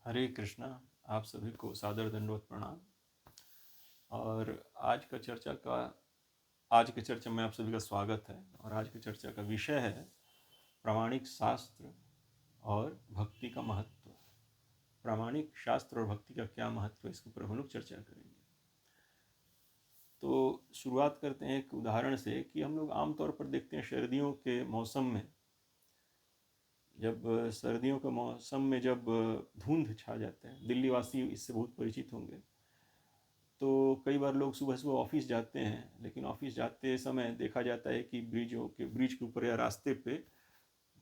हरे कृष्णा। आप सभी को सादर दंडवत प्रणाम। और आज की चर्चा में आप सभी का स्वागत है। और आज की चर्चा का विषय है प्रामाणिक शास्त्र और भक्ति का महत्व। प्रामाणिक शास्त्र और भक्ति का क्या महत्व है, इसके ऊपर हम लोग चर्चा करेंगे। तो शुरुआत करते हैं एक उदाहरण से कि हम लोग आमतौर पर देखते हैं सर्दियों के मौसम में, जब धुंध छा जाता है, दिल्ली वासी इससे बहुत परिचित होंगे। तो कई बार लोग सुबह सुबह ऑफिस जाते हैं, लेकिन ऑफिस जाते समय देखा जाता है कि ब्रिज के ऊपर या रास्ते पे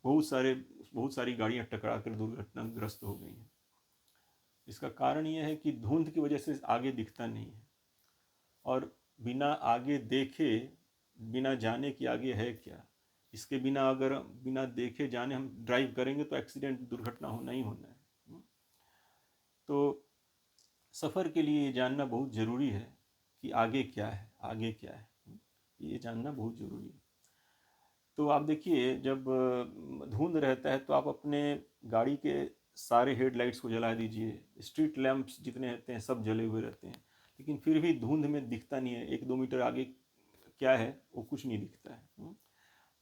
बहुत सारी गाड़ियां टकरा कर दुर्घटनाग्रस्त हो गई हैं। इसका कारण यह है कि धुंध की वजह से आगे दिखता नहीं है, और बिना आगे देखे, बिना जाने कि आगे है क्या, इसके बिना अगर बिना देखे जाने हम ड्राइव करेंगे तो एक्सीडेंट, दुर्घटना होना ही होना है। तो सफ़र के लिए ये जानना बहुत ज़रूरी है कि आगे क्या है, आगे क्या है, ये जानना बहुत ज़रूरी है। तो आप देखिए, जब धुंध रहता है तो आप अपने गाड़ी के सारे हेडलाइट्स को जला दीजिए, स्ट्रीट लैंप्स जितने रहते हैं सब जले हुए रहते हैं, लेकिन फिर भी धुंध में दिखता नहीं है, 1-2 मीटर आगे क्या है वो कुछ नहीं दिखता है।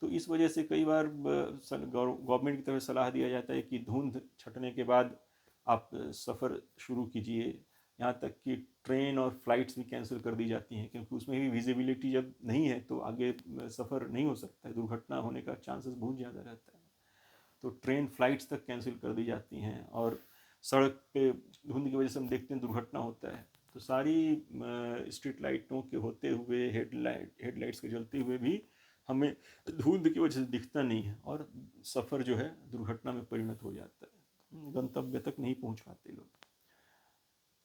तो इस वजह से कई बार गवर्नमेंट की तरफ सलाह दिया जाता है कि धुंध छटने के बाद आप सफ़र शुरू कीजिए। यहाँ तक कि ट्रेन और फ्लाइट्स भी कैंसिल कर दी जाती हैं, क्योंकि उसमें भी विजिबिलिटी जब नहीं है तो आगे सफ़र नहीं हो सकता है, दुर्घटना होने का चांसेस बहुत ज़्यादा रहता है। तो ट्रेन फ्लाइट्स तक कैंसिल कर दी जाती हैं, और सड़क पे धुंध की वजह से हम देखते हैं दुर्घटना होता है। तो सारी स्ट्रीट लाइटों के होते हुए, हेडलाइट्स के जलते हुए भी हमें धुंध की वजह से दिखता नहीं है, और सफ़र जो है दुर्घटना में परिणत हो जाता है, गंतव्य तक नहीं पहुंच पाते लोग।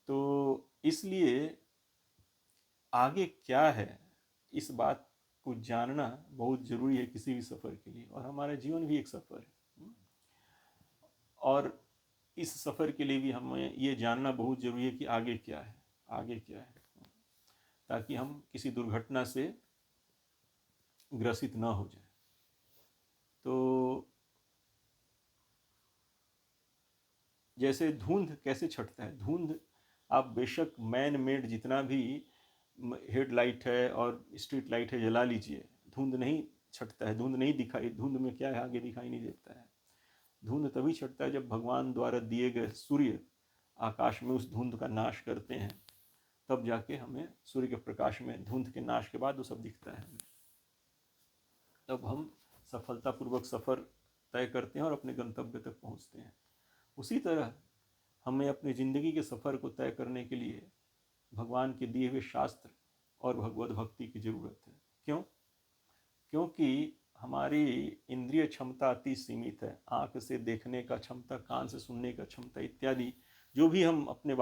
तो इसलिए आगे क्या है, इस बात को जानना बहुत ज़रूरी है किसी भी सफ़र के लिए, और हमारा जीवन भी एक सफ़र है। और इस सफ़र के लिए भी हमें ये जानना बहुत ज़रूरी है कि आगे क्या है, आगे क्या है, ताकि हम किसी दुर्घटना से ग्रसित ना हो जाए। तो जैसे धुंध कैसे छटता है, धुंध आप बेशक मैन मेड जितना भी हेडलाइट है और स्ट्रीट लाइट है जला लीजिए, धुंध नहीं छटता है, धुंध में क्या है आगे दिखाई नहीं देता है। धुंध तभी छटता है जब भगवान द्वारा दिए गए सूर्य आकाश में उस धुंध का नाश करते हैं, तब जाके हमें सूर्य के प्रकाश में धुंध के नाश के बाद वो सब दिखता है। तब हम सफलतापूर्वक सफ़र तय करते हैं और अपने गंतव्य तक पहुंचते हैं। उसी तरह हमें अपनी ज़िंदगी के सफ़र को तय करने के लिए भगवान के दिए हुए शास्त्र और भगवत भक्ति की ज़रूरत है। क्यों? क्योंकि हमारी इंद्रिय क्षमता अति सीमित है। आँख से देखने का क्षमता, कान से सुनने का क्षमता इत्यादि, जो भी हम अपने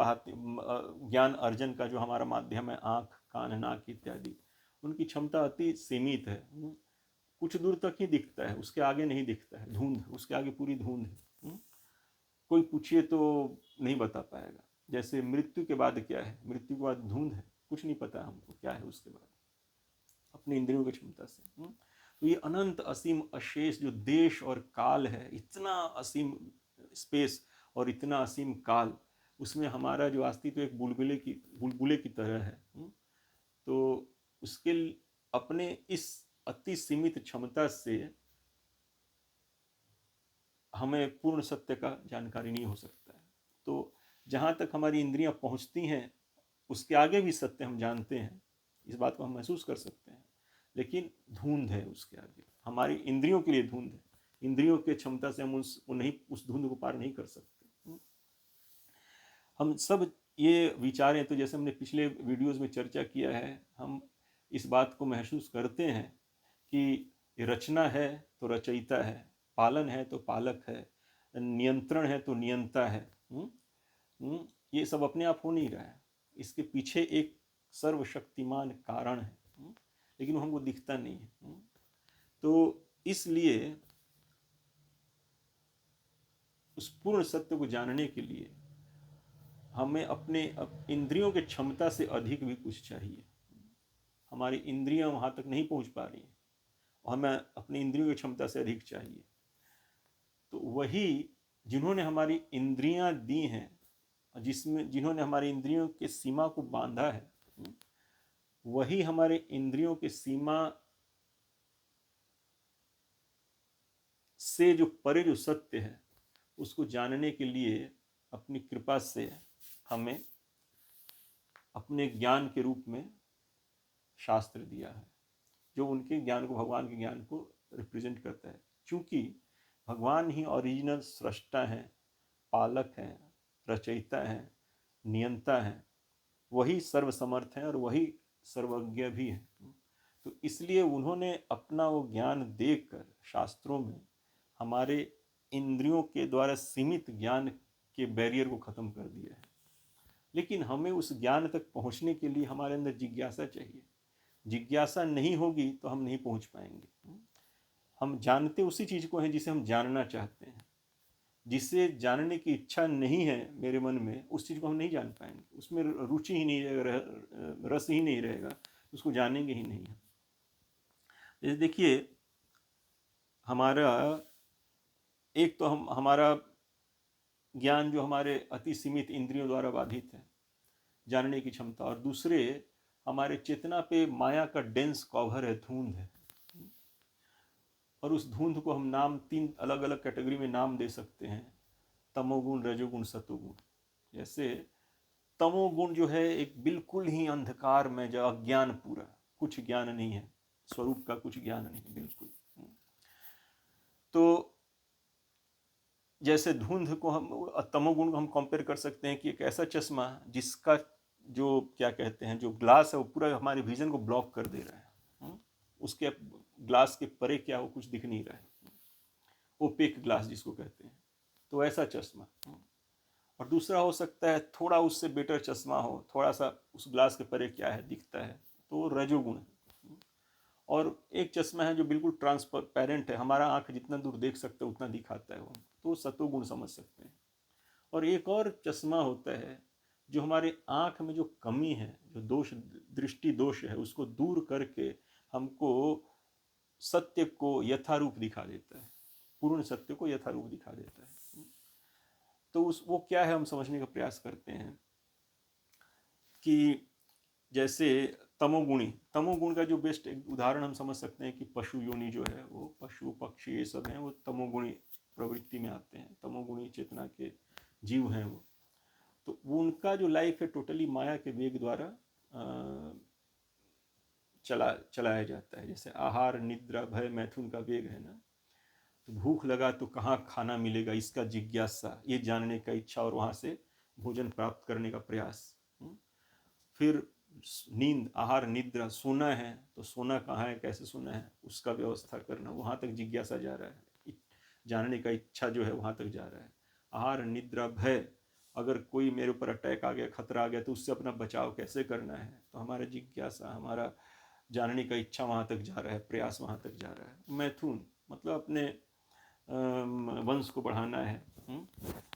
ज्ञान अर्जन का जो हमारा माध्यम है, आँख, कान, नाक इत्यादि, उनकी क्षमता अति सीमित है। कुछ दूर तक ही दिखता है, उसके आगे नहीं दिखता है। धुंध, उसके आगे पूरी धुंध है। कोई पूछिए तो नहीं बता पाएगा। जैसे मृत्यु के बाद क्या है, मृत्यु के बाद धुंध है, कुछ नहीं पता हमको क्या है उसके बाद, अपनी इंद्रियों की क्षमता से। तो ये अनंत असीम अशेष जो देश और काल है, इतना असीम स्पेस और इतना असीम काल, उसमें हमारा जो अस्तित्व एक बुलबुले की तरह है। तो उसके अपने इस अति सीमित क्षमता से हमें पूर्ण सत्य का जानकारी नहीं हो सकता है। तो जहाँ तक हमारी इंद्रियां पहुँचती हैं, उसके आगे भी सत्य हम जानते हैं, इस बात को हम महसूस कर सकते हैं, लेकिन धुंध है उसके आगे, हमारी इंद्रियों के लिए धुंध है। इंद्रियों के क्षमता से हम उस धुंध को पार नहीं कर सकते। हम सब ये विचारें तो, जैसे हमने पिछले वीडियोस में चर्चा किया है, हम इस बात को महसूस करते हैं कि रचना है तो रचयिता है, पालन है तो पालक है, नियंत्रण है तो नियंता है। ये सब अपने आप हो नहीं रहा है, इसके पीछे एक सर्वशक्तिमान कारण है, लेकिन वो हमको दिखता नहीं है। तो इसलिए उस पूर्ण सत्य को जानने के लिए हमें अपने इंद्रियों की क्षमता से अधिक भी कुछ चाहिए। हमारी इंद्रियां वहां तक नहीं पहुंच पा रही हैं, और हमें अपनी इंद्रियों की क्षमता से अधिक चाहिए। तो वही जिन्होंने हमारी इंद्रियां दी हैं, जिन्होंने हमारी इंद्रियों के सीमा को बांधा है, वही हमारे इंद्रियों के सीमा से जो परे जो सत्य है उसको जानने के लिए अपनी कृपा से हमें अपने ज्ञान के रूप में शास्त्र दिया है, जो उनके ज्ञान को, भगवान के ज्ञान को रिप्रेजेंट करता है। क्योंकि भगवान ही ओरिजिनल सृष्टा हैं, पालक हैं, रचयिता हैं, नियंता हैं, वही सर्वसमर्थ हैं और वही सर्वज्ञ भी हैं। तो इसलिए उन्होंने अपना वो ज्ञान देकर शास्त्रों में हमारे इंद्रियों के द्वारा सीमित ज्ञान के बैरियर को ख़त्म कर दिया है। लेकिन हमें उस ज्ञान तक पहुंचने के लिए हमारे अंदर जिज्ञासा चाहिए। जिज्ञासा नहीं होगी तो हम नहीं पहुंच पाएंगे। हम जानते उसी चीज़ को हैं जिसे हम जानना चाहते हैं। जिसे जानने की इच्छा नहीं है मेरे मन में, उस चीज़ को हम नहीं जान पाएंगे, उसमें रुचि ही नहीं रहेगा, रस ही नहीं रहेगा, उसको जानेंगे ही नहीं। जैसे देखिए, हमारा एक तो हमारा ज्ञान जो हमारे अति सीमित इंद्रियों द्वारा बाधित है, जानने की क्षमता, और दूसरे हमारे चेतना पे माया का डेंस कवर है, धुंध है। और उस धुंध को हम 3 अलग अलग कैटेगरी में नाम दे सकते हैं, तमोगुण, रजोगुण, सतोगुण। जैसे तमोगुण जो है एक बिल्कुल ही अंधकार में, जो अज्ञान, पूरा कुछ ज्ञान नहीं है, स्वरूप का कुछ ज्ञान नहीं बिल्कुल। तो जैसे धुंध को हम, तमोगुण को हम कंपेयर कर सकते हैं कि एक ऐसा चश्मा जिसका जो क्या कहते हैं, जो ग्लास है वो पूरा हमारे विजन को ब्लॉक कर दे रहा है। उसके ग्लास के परे क्या, वो कुछ दिख नहीं रहा है, ओपेक ग्लास जिसको कहते हैं। तो ऐसा चश्मा। और दूसरा हो सकता है थोड़ा उससे बेटर चश्मा हो, थोड़ा सा उस ग्लास के परे क्या है दिखता है, तो रजोगुण है। और एक चश्मा है जो बिल्कुल ट्रांसपेरेंट है, हमारा आंख जितना दूर देख सकता है उतना दिखाता है वो, तो सतोगुण समझ सकते हैं। और एक और चश्मा होता है जो हमारे आंख में जो कमी है, जो दोष, दृष्टि दोष है, उसको दूर करके हमको सत्य को यथारूप दिखा देता है, पूर्ण सत्य को यथारूप दिखा देता है। तो वो क्या है, हम समझने का प्रयास करते हैं कि जैसे तमोगुण का जो बेस्ट उदाहरण हम समझ सकते हैं कि पशु योनि जो है, वो पशु पक्षी ये सब हैं, वो तमोगुणी प्रवृत्ति में आते हैं, तमोगुणी चेतना के जीव हैं वो। तो उनका जो लाइफ है टोटली माया के वेग द्वारा चलाया जाता है। जैसे आहार, निद्रा, भय, मैथुन का वेग है ना, तो भूख लगा तो कहाँ खाना मिलेगा, इसका जिज्ञासा, ये जानने का इच्छा, और वहाँ से भोजन प्राप्त करने का प्रयास। फिर नींद, आहार, निद्रा, सोना है तो सोना कहाँ है, कैसे सोना है, उसका व्यवस्था करना, वहाँ तक जिज्ञासा जा रहा है, जानने का इच्छा जो है वहाँ तक जा रहा है। आहार, निद्रा, भय, अगर कोई मेरे ऊपर अटैक आ गया, खतरा आ गया, तो उससे अपना बचाव कैसे करना है, तो हमारा जिज्ञासा, हमारा जानने का इच्छा वहाँ तक जा रहा है, प्रयास वहाँ तक जा रहा है। मैथुन मतलब अपने वंश को बढ़ाना है,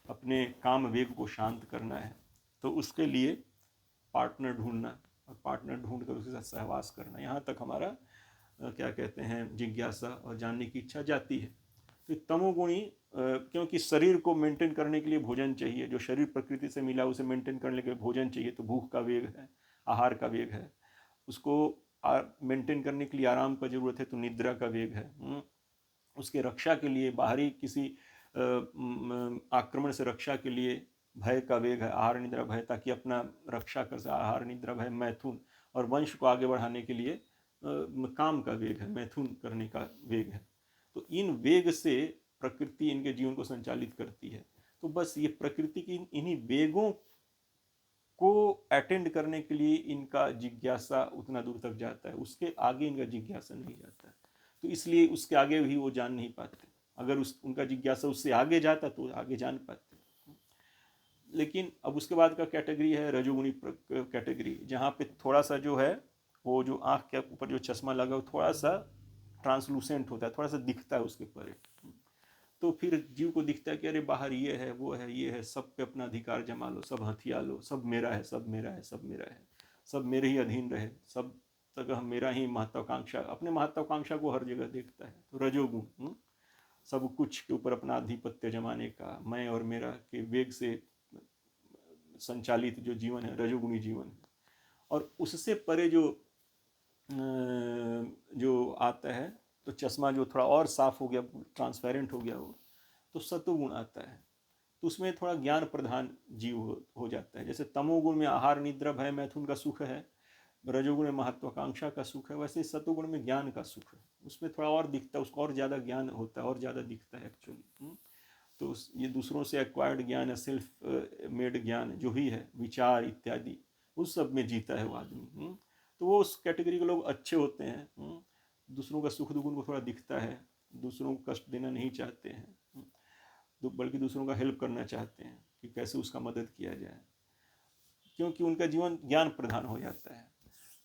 अपने काम वेग को शांत करना है, तो उसके लिए पार्टनर ढूंढना, और पार्टनर ढूंढ कर उसके साथ सहवास करना, यहाँ तक हमारा क्या कहते हैं, जिज्ञासा और जानने की इच्छा जाती है। तो तमोगुणी, क्योंकि शरीर को मेंटेन करने के लिए भोजन चाहिए, जो शरीर प्रकृति से मिला उसे मेंटेन करने के लिए भोजन चाहिए, तो भूख का वेग है, आहार का वेग है, उसको मेंटेन करने के लिए आराम का जरूरत है, तो निद्रा का वेग है। उसके रक्षा के लिए, बाहरी किसी आक्रमण से रक्षा के लिए भय का वेग है, आहार, निद्रा, भय, ताकि अपना रक्षा कर सके, आहार, निद्रा, भय, मैथुन। और वंश को आगे बढ़ाने के लिए काम का वेग है, मैथुन करने का वेग है। तो इन वेग से प्रकृति इनके जीवन को संचालित करती है। तो बस ये प्रकृति की इन्हीं वेगों को अटेंड करने के लिए इनका जिज्ञासा उतना दूर तक जाता है, उसके आगे इनका जिज्ञासा नहीं जाता है। तो इसलिए उसके आगे भी वो जान नहीं पाते। अगर उनका जिज्ञासा उससे आगे जाता तो आगे जान पाते। लेकिन अब उसके बाद का कैटेगरी है रजोगुणी कैटेगरी, जहाँ पे थोड़ा सा जो है, वो जो आँख के ऊपर जो चश्मा लगा वो थोड़ा सा ट्रांसलूसेंट होता है, थोड़ा सा दिखता है उसके परे। तो फिर जीव को दिखता है कि अरे बाहर ये है, वो है, ये है, सब पे अपना अधिकार जमा लो, सब हथिया लो, सब मेरा है, सब मेरा है, सब मेरा है, सब मेरे ही अधीन रहे, सब तक हम मेरा ही महत्वाकांक्षा, अपने महत्वाकांक्षा को हर जगह देखता है। तो रजोगुण सब कुछ के ऊपर अपना आधिपत्य जमाने का, मैं और मेरा के वेग से संचालित जो जीवन है, रजोगुणी जीवन है। और उससे परे जो आता है, तो चश्मा जो थोड़ा और साफ हो गया, ट्रांसपेरेंट हो गया वो, तो सत्वगुण आता है। तो उसमें थोड़ा ज्ञान प्रधान जीव हो जाता है। जैसे तमोगुण में आहार निद्रा भय मैथुन का सुख है, रजोगुण में महत्वाकांक्षा का सुख है, वैसे सत्वगुण में ज्ञान का सुख है। उसमें थोड़ा और दिखता है, उसको और ज़्यादा ज्ञान होता है और ज़्यादा दिखता है एक्चुअली। तो ये दूसरों से एक्वायर्ड ज्ञान या सेल्फ मेड ज्ञान जो ही है, विचार इत्यादि, उस सब में जीता है वो आदमी। तो वो उस कैटेगरी के लोग अच्छे होते हैं। दूसरों का सुख दुख उनको थोड़ा दिखता है, दूसरों को कष्ट देना नहीं चाहते हैं, बल्कि दूसरों का हेल्प करना चाहते हैं कि कैसे उसका मदद किया जाए, क्योंकि उनका जीवन ज्ञान प्रधान हो जाता है।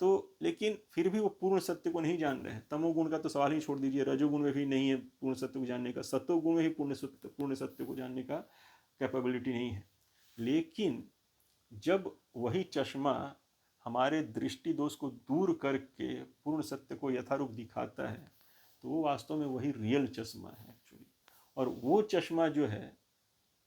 तो लेकिन फिर भी वो पूर्ण सत्य को नहीं जान रहे हैं। तमोगुण का तो सवाल ही छोड़ दीजिए, रजोगुण में भी नहीं है पूर्ण सत्य को जानने का, सत्वगुण में ही पूर्ण सत्य को जानने का कैपेबिलिटी नहीं है। लेकिन जब वही चश्मा हमारे दृष्टि दोष को दूर करके पूर्ण सत्य को यथारूप दिखाता है, तो वो वास्तव में वही रियल चश्मा है एक्चुअली। और वो चश्मा जो है,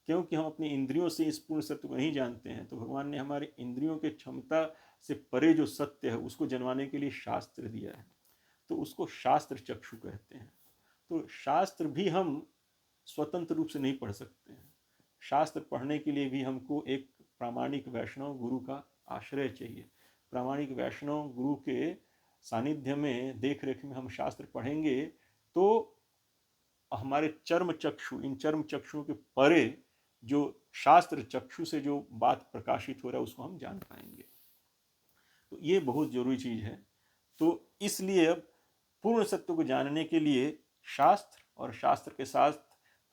क्योंकि हम अपनी इंद्रियों से इस पूर्ण सत्य को नहीं जानते हैं, तो भगवान ने हमारे इंद्रियों के क्षमता से परे जो सत्य है उसको जानवाने के लिए शास्त्र दिया है। तो उसको शास्त्र चक्षु कहते हैं। तो शास्त्र भी हम स्वतंत्र रूप से नहीं पढ़ सकते हैं। शास्त्र पढ़ने के लिए भी हमको एक प्रामाणिक वैष्णव गुरु का आश्रय चाहिए। प्रामाणिक वैष्णव गुरु के सानिध्य में, देख रेख में हम शास्त्र पढ़ेंगे तो हमारे चर्म चक्षु, इन चर्म चक्षुओं के परे जो शास्त्र चक्षु से जो बात प्रकाशित हो रहा है उसको हम जान पाएंगे। तो ये बहुत जरूरी चीज है। तो इसलिए अब पूर्ण सत्य को जानने के लिए शास्त्र और शास्त्र के साथ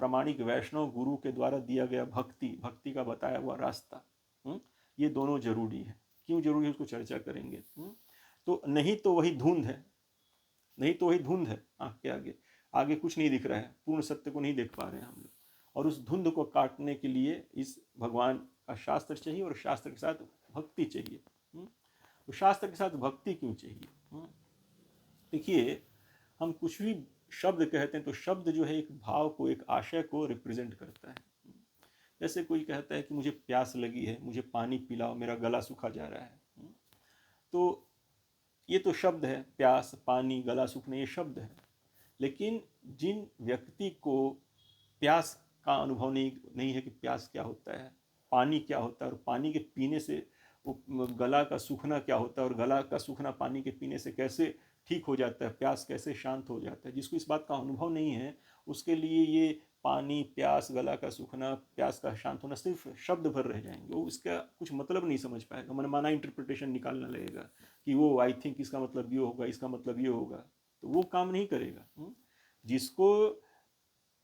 प्रामाणिक वैष्णव गुरु के द्वारा दिया गया भक्ति का बताया हुआ रास्ता, ये दोनों जरूरी है। क्यों जरूरी है उसको चर्चा करेंगे। तो नहीं तो वही धुंध है, नहीं तो वही धुंध है आँख के आगे, आगे कुछ नहीं दिख रहा है, पूर्ण सत्य को नहीं देख पा रहे हैं हम लोग। और उस धुंध को काटने के लिए इस भगवान का शास्त्र चाहिए और शास्त्र के साथ भक्ति चाहिए। तो शास्त्र के साथ भक्ति क्यों चाहिए? देखिए, हम कुछ भी शब्द कहते हैं तो शब्द जो है एक भाव को, एक आशय को रिप्रेजेंट करता है। जैसे कोई कहता है कि मुझे प्यास लगी है, मुझे पानी पिलाओ, मेरा गला सूखा जा रहा है। तो ये तो शब्द है, प्यास, पानी, गला सूखना, ये शब्द है। लेकिन जिन व्यक्ति को प्यास का अनुभव नहीं है कि प्यास क्या होता है, पानी क्या होता है, और पानी के पीने से गला का सूखना क्या होता है, और गला का सूखना पानी के पीने से कैसे ठीक हो जाता है, प्यास कैसे शांत हो जाता है, जिसको इस बात का अनुभव नहीं है, उसके लिए ये पानी, प्यास, गला का सूखना, प्यास का शांत होना सिर्फ शब्द भर रह जाएंगे। वो इसका कुछ मतलब नहीं समझ पाएगा, मनमाना इंटरप्रिटेशन निकालना लगेगा कि वो आई थिंक इसका मतलब ये होगा, इसका मतलब ये होगा, तो वो काम नहीं करेगा। जिसको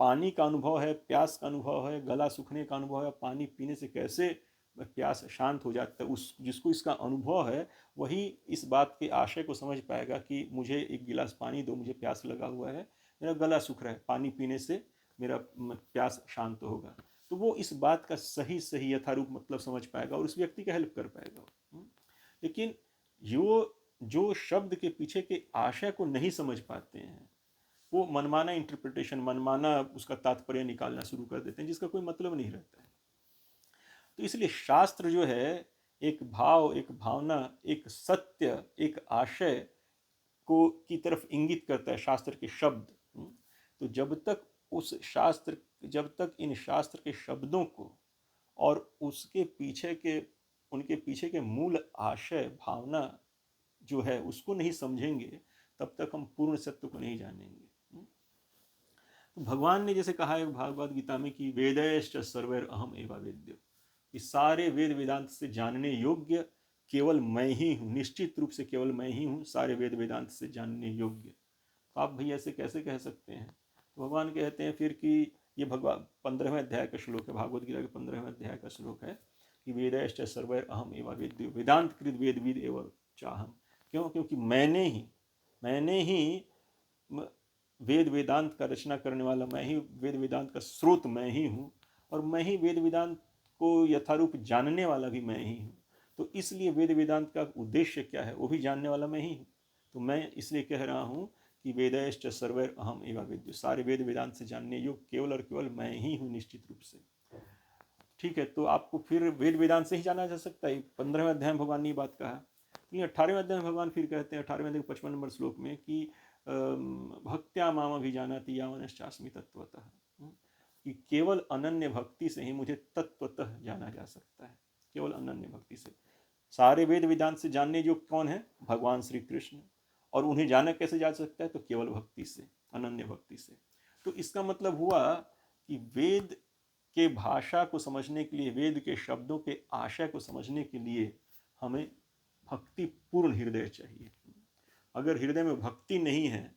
पानी का अनुभव है, प्यास का अनुभव है, गला सूखने का अनुभव है, पानी पीने से कैसे प्यास शांत हो जाता है, उस जिसको इसका अनुभव है वही इस बात के आशय को समझ पाएगा कि मुझे एक गिलास पानी दो, मुझे प्यास लगा हुआ है, मेरा गला सूख रहा है, पानी पीने से मेरा प्यास शांत होगा। तो वो इस बात का सही सही यथारूप मतलब समझ पाएगा और उस व्यक्ति का हेल्प कर पाएगा। लेकिन जो शब्द के पीछे के आशय को नहीं समझ पाते हैं, वो मनमाना इंटरप्रिटेशन, मनमाना उसका तात्पर्य निकालना शुरू कर देते हैं, जिसका कोई मतलब नहीं रहता है। तो इसलिए शास्त्र जो है एक भाव, एक भावना, एक सत्य, एक आशय को की तरफ इंगित करता है, शास्त्र के शब्द। तो जब तक इन शास्त्र के शब्दों को और उनके पीछे के मूल आशय, भावना जो है उसको नहीं समझेंगे, तब तक हम पूर्ण सत्य को नहीं जानेंगे। तो भगवान ने जैसे कहा है भागवत गीता में कि वेदैश्च सर्वैर अहम एवा वेद्यो, कि सारे वेद वेदांत से जानने योग्य केवल मैं ही हूँ, निश्चित रूप से केवल मैं ही हूँ सारे वेद वेदांत से जानने योग्य। तो आप भैया ऐसे कैसे कह सकते हैं? तो भगवान कहते हैं फिर कि ये भगवान 15वें अध्याय का श्लोक है, भागवत गीता के 15वें अध्याय का श्लोक है कि वेदैश्च सर्वैर अहम एवा वेद्यो वेदांत कृत वेद विद एव चाहम। क्यों? क्योंकि मैंने ही वेद वेदांत का रचना करने वाला मैं ही, वेद वेदांत का स्रोत मैं ही हूँ, और मैं ही वेद वेदांत को यथारूप जानने वाला भी मैं ही हूँ। तो इसलिए वेद वेदांत का उद्देश्य क्या है वो भी जानने वाला मैं ही हूँ। तो मैं इसलिए कह रहा हूँ कि वेदैश्च सर्वैर अहम एवा वेद्यो, सारे वेद वेदांत से जानने योग्य केवल और केवल मैं ही हूँ निश्चित रूप से। ठीक है, तो आपको फिर वेद वेदांत से ही जाना जा सकता है। 15वें अध्याय में भगवान ने ये बात कहा। लेकिन 18वें अध्याय में भगवान फिर कहते हैं, 18वें अध्याय के 55 नंबर श्लोक में कि भक्त्या माम अभिजानाति यावनश्चास्मि तत्वतः, कि केवल अनन्य भक्ति से ही मुझे तत्वतः जाना जा सकता है, केवल अनन्य भक्ति से। सारे वेद वेदांत से जानने जो कौन है? भगवान श्री कृष्ण। और उन्हें जाना कैसे जा सकता है? तो केवल भक्ति से, अनन्य भक्ति से। तो इसका मतलब हुआ कि वेद के भाषा को समझने के लिए, वेद के शब्दों के आशय को समझने के लिए हमें भक्ति पूर्ण हृदय चाहिए। अगर हृदय में भक्ति नहीं है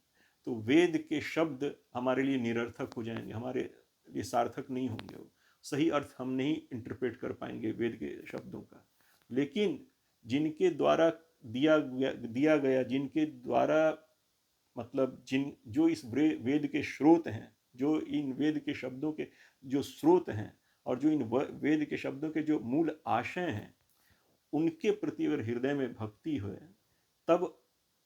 तो वेद के शब्द हमारे लिए निरर्थक हो जाएंगे, हमारे लिए सार्थक नहीं होंगे, वो सही अर्थ हम नहीं इंटरप्रेट कर पाएंगे वेद के शब्दों का। लेकिन जिनके द्वारा दिया गया, जिनके द्वारा मतलब जो इस वेद के स्रोत हैं, जो इन वेद के शब्दों के जो स्रोत हैं, और जो इन वेद के शब्दों के जो मूल आशय हैं, उनके प्रति अगर हृदय में भक्ति हो, तब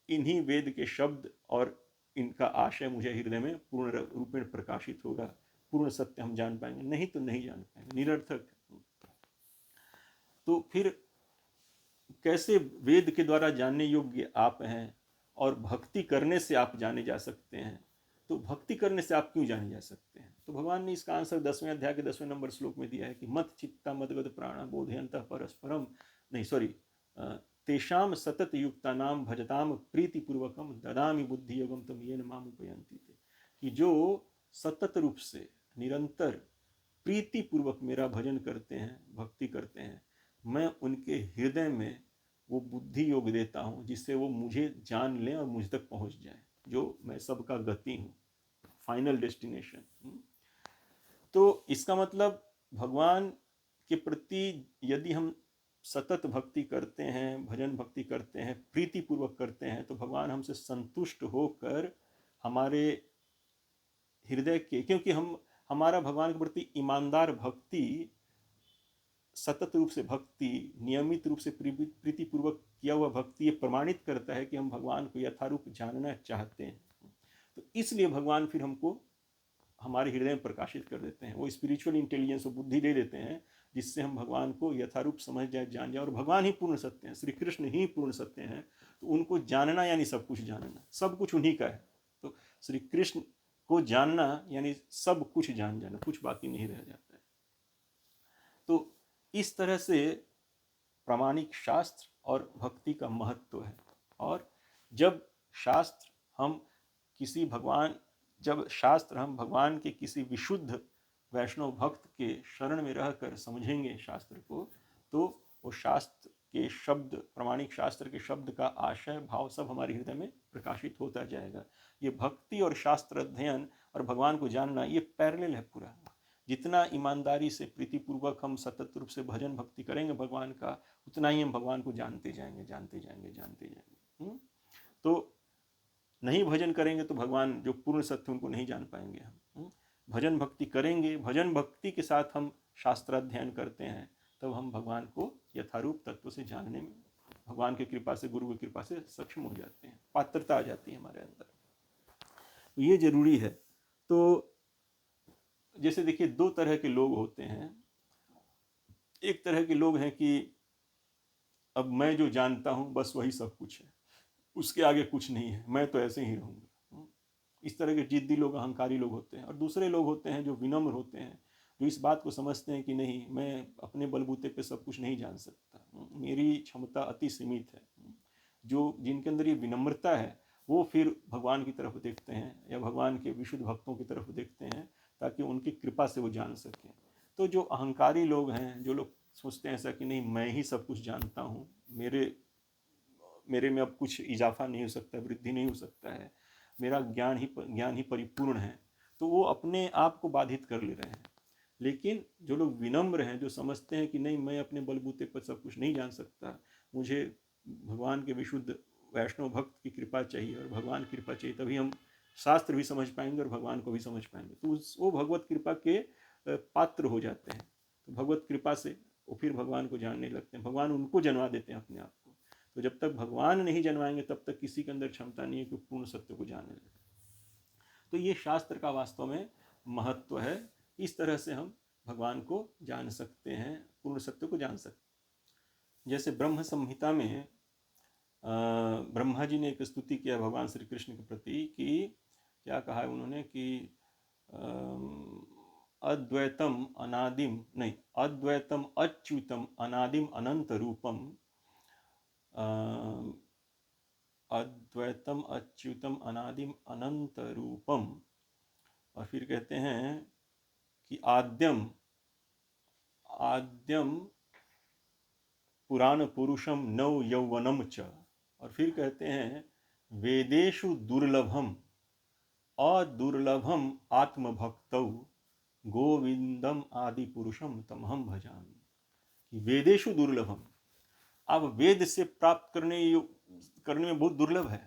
इन्हीं वेद के शब्द और इनका आशय मुझे हृदय में पूर्ण रूप में प्रकाशित होगा, पूर्ण सत्य हम जान पाएंगे, नहीं तो नहीं जान पाएंगे, निरर्थक। तो फिर कैसे वेद के द्वारा जानने योग्य आप हैं और भक्ति करने से आप जाने जा सकते हैं? तो भक्ति करने से आप क्यों जाने जा सकते हैं? तो भगवान ने इसका आंसर 10वें अध्याय के 10वें नंबर श्लोक में दिया है कि मत चित्ता मदगत प्राण बोधयंतः परस्परम, नहीं सॉरी, तेषाम सतत युक्तानाम भजताम प्रीतिपूर्वकम ददामि बुद्धि योगम तम येन माम उपयंति थे, कि जो सतत रूप से निरंतर प्रीतिपूर्वक मेरा भजन करते हैं, भक्ति करते हैं, मैं उनके हृदय में वो बुद्धि योग देता हूँ जिससे वो मुझे जान लें और मुझ तक पहुँच जाए, जो मैं सबका गति हूँ, फाइनल डेस्टिनेशन। तो इसका मतलब भगवान के प्रति यदि हम सतत भक्ति करते हैं, भजन भक्ति करते हैं, प्रीतिपूर्वक करते हैं, तो भगवान हमसे संतुष्ट होकर हमारे हृदय के, क्योंकि हमारा भगवान के प्रति ईमानदार भक्ति, सतत रूप से भक्ति, नियमित रूप से प्रीतिपूर्वक किया हुआ भक्ति, ये प्रमाणित करता है कि हम भगवान को यथारूप जानना चाहते हैं। तो इसलिए भगवान फिर हमको हमारे हृदय में प्रकाशित कर देते हैं, वो स्पिरिचुअल इंटेलिजेंस, वो बुद्धि दे देते हैं जिससे हम भगवान को यथारूप समझ जाए, जान जाए। और भगवान ही पूर्ण सत्य हैं, श्री कृष्ण ही पूर्ण सत्य हैं, तो उनको जानना यानी सब कुछ जानना, सब कुछ उन्हीं का है। तो श्री कृष्ण को जानना यानी सब कुछ जान जाना, कुछ बाकी नहीं रह जाता है। तो इस तरह से प्रामाणिक शास्त्र और भक्ति का महत्व है। और जब शास्त्र हम भगवान के किसी विशुद्ध वैष्णव भक्त के शरण में रहकर समझेंगे शास्त्र को, तो वो शास्त्र के शब्द, प्रामाणिक शास्त्र के शब्द का आशय भाव सब हमारे हृदय में प्रकाशित होता जाएगा। ये भक्ति और शास्त्र अध्ययन और भगवान को जानना, ये पैरेलल है पूरा। जितना ईमानदारी से प्रीतिपूर्वक हम सतत रूप से भजन भक्ति करेंगे भगवान का, उतना ही हम भगवान को जानते जाएंगे, जानते जाएंगे, जानते जाएंगे। तो नहीं भजन करेंगे तो भगवान जो पूर्ण सत्य उनको नहीं जान पाएंगे हम। भजन भक्ति करेंगे, भजन भक्ति के साथ हम शास्त्र अध्ययन करते हैं, तब हम भगवान को यथारूप तत्व से जानने में भगवान की कृपा से, गुरु की कृपा से सक्षम हो जाते हैं, पात्रता आ जाती है हमारे अंदर। तो ये जरूरी है। तो जैसे देखिए, दो तरह के लोग होते हैं। एक तरह के लोग हैं कि अब मैं जो जानता हूँ बस वही सब कुछ है, उसके आगे कुछ नहीं है, मैं तो ऐसे ही रहूँगा। इस तरह के जिद्दी लोग, अहंकारी लोग होते हैं। और दूसरे लोग होते हैं जो विनम्र होते हैं, जो इस बात को समझते हैं कि नहीं, मैं अपने बलबूते पे सब कुछ नहीं जान सकता, मेरी क्षमता अति सीमित है। जो जिनके अंदर ये विनम्रता है, वो फिर भगवान की तरफ देखते हैं या भगवान के विशुद्ध भक्तों की तरफ देखते हैं, ताकि उनकी कृपा से वो जान सकें। तो जो अहंकारी लोग हैं, जो लोग सोचते हैं ऐसा कि नहीं, मैं ही सब कुछ जानता हूँ, मेरे में अब कुछ इजाफा नहीं हो सकता, वृद्धि नहीं हो सकता है, मेरा ज्ञान ही परिपूर्ण है, तो वो अपने आप को बाधित कर ले रहे हैं। लेकिन जो लोग विनम्र हैं, जो समझते हैं कि नहीं, मैं अपने बलबूते पर सब कुछ नहीं जान सकता, मुझे भगवान के विशुद्ध वैष्णव भक्त की कृपा चाहिए और भगवान की कृपा चाहिए, तभी हम शास्त्र भी समझ पाएंगे और भगवान को भी समझ पाएंगे, तो वो भगवत कृपा के पात्र हो जाते हैं। तो भगवत कृपा से वो फिर भगवान को जानने लगते हैं, भगवान उनको जन्मा देते हैं अपने आप को। तो जब तक भगवान नहीं जन्माएंगे तब तक किसी के अंदर क्षमता नहीं है कि पूर्ण सत्य को जानने लगे। तो ये शास्त्र का वास्तव में महत्व है। इस तरह से हम भगवान को जान सकते हैं, पूर्ण सत्य को जान सकते हैं। जैसे ब्रह्म संहिता में ब्रह्मा जी ने एक स्तुति किया भगवान श्री कृष्ण के प्रति कि क्या कहा है उन्होंने कि अद्वैतम अनादिम नहीं, अद्वैतम अच्युतम अनादिम अनंत रूपम, अद्वैतम अच्युतम अनादिम अनंत रूपम, और फिर कहते हैं कि आद्यम आद्यम पुराण पुरुषम नव यौवनम च, और फिर कहते हैं वेदेषु दुर्लभम अदुर्लभम आत्मभक्तौ गोविंदम आदि पुरुषम तमहम भजामि, कि वेदेषु दुर्लभम, अब वेद से प्राप्त करने में बहुत दुर्लभ है।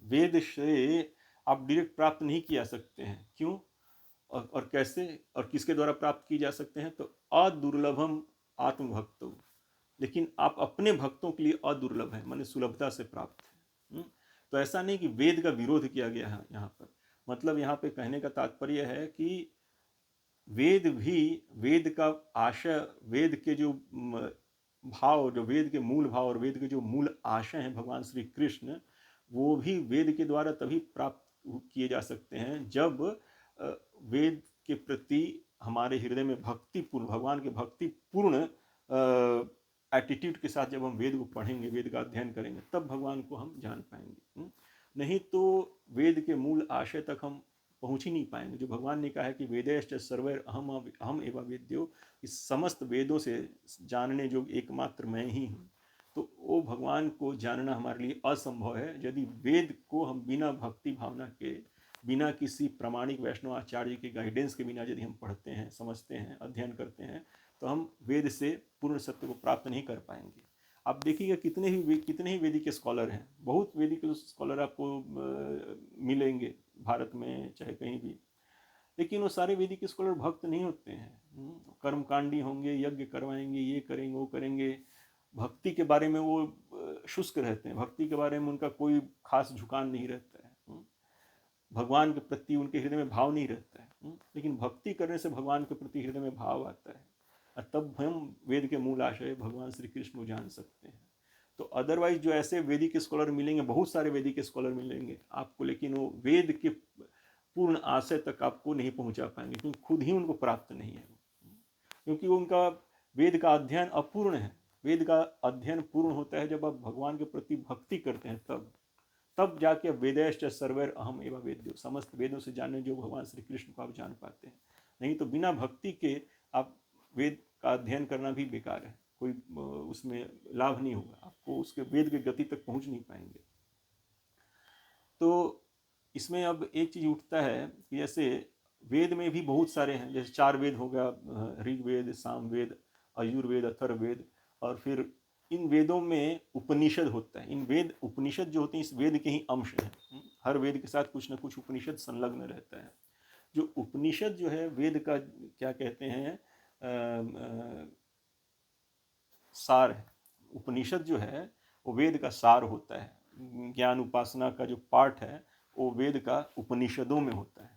वेद से आप डायरेक्ट प्राप्त नहीं किया सकते हैं, क्यों और कैसे और किसके द्वारा प्राप्त की जा सकते हैं, तो अदुर्लभम आत्मभक्तौ, लेकिन आप अपने भक्तों के लिए अदुर्लभ है, माने सुलभता से प्राप्त है। तो ऐसा नहीं कि वेद का विरोध किया गया है यहाँ पर, मतलब यहाँ पे कहने का तात्पर्य है कि वेद भी, वेद का आशय, वेद के जो भाव, जो वेद के मूल भाव और वेद के जो मूल आशय हैं भगवान श्री कृष्ण, वो भी वेद के द्वारा तभी प्राप्त किए जा सकते हैं जब वेद के प्रति हमारे हृदय में भक्तिपूर्ण, भगवान के भक्तिपूर्ण एटीट्यूड के साथ जब हम वेद को पढ़ेंगे, वेद का अध्ययन करेंगे, तब भगवान को हम जान पाएंगे। नहीं तो वेद के मूल आशय तक हम पहुंच ही नहीं पाएंगे। जो भगवान ने कहा है कि वेदैश्च सर्वैर अहम एवं वेद्यो, इस समस्त वेदों से जानने जो एकमात्र मैं ही हूँ, तो वो भगवान को जानना हमारे लिए असंभव है यदि वेद को हम बिना भक्ति भावना के, बिना किसी प्रामाणिक वैष्णव आचार्य के गाइडेंस के बिना यदि हम पढ़ते हैं, समझते हैं, अध्ययन करते हैं, तो हम वेद से पूर्ण सत्य को प्राप्त नहीं कर पाएंगे। आप देखिएगा कितने ही वेदिक स्कॉलर हैं, बहुत वेदिक स्कॉलर आपको मिलेंगे भारत में चाहे कहीं भी, लेकिन वो सारे वेदिक स्कॉलर भक्त नहीं होते हैं। कर्मकांडी होंगे, यज्ञ करवाएंगे, ये करेंगे वो करेंगे, भक्ति के बारे में वो शुष्क रहते हैं, भक्ति के बारे में उनका कोई खास झुकाव नहीं रहता है, भगवान के प्रति उनके हृदय में भाव नहीं रहता है। लेकिन भक्ति करने से भगवान के प्रति हृदय में भाव आता है, और तब हम वेद के मूल आशय भगवान श्री कृष्ण को जान सकते हैं। तो अदरवाइज जो ऐसे वेदिक स्कॉलर मिलेंगे, बहुत सारे वेदिक स्कॉलर मिलेंगे आपको, लेकिन वो वेद के पूर्ण आशय तक आपको नहीं पहुंचा पाएंगे, क्योंकि खुद ही उनको प्राप्त नहीं है, क्योंकि उनका वेद का अध्ययन अपूर्ण है। वेद का अध्ययन पूर्ण होता है जब आप भगवान के प्रति भक्ति करते हैं, तब जाके वेदैश्च सर्वैर अहम एवं वेद्यो, समस्त वेदों से जानने जो भगवान श्री कृष्ण को आप जान पाते हैं। नहीं तो बिना भक्ति के आप वेद का अध्ययन करना भी बेकार है, कोई उसमें लाभ नहीं होगा, आपको उसके वेद के गति तक पहुंच नहीं पाएंगे। तो इसमें अब एक चीज उठता है कि जैसे वेद में भी बहुत सारे हैं, जैसे 4 वेद हो गया, ऋग्वेद, सामवेद, अयुर्वेद, अथर्ववेद, और फिर इन वेदों में उपनिषद होता है। इन वेद उपनिषद जो होते हैं इस वेद के ही अंश हैं। हर वेद के साथ कुछ ना कुछ उपनिषद संलग्न रहता है। जो उपनिषद जो है वेद का क्या कहते हैं, सार है। उपनिषद जो है वो वेद का सार होता है। ज्ञान उपासना का जो पाठ है वो वेद का उपनिषदों में होता है।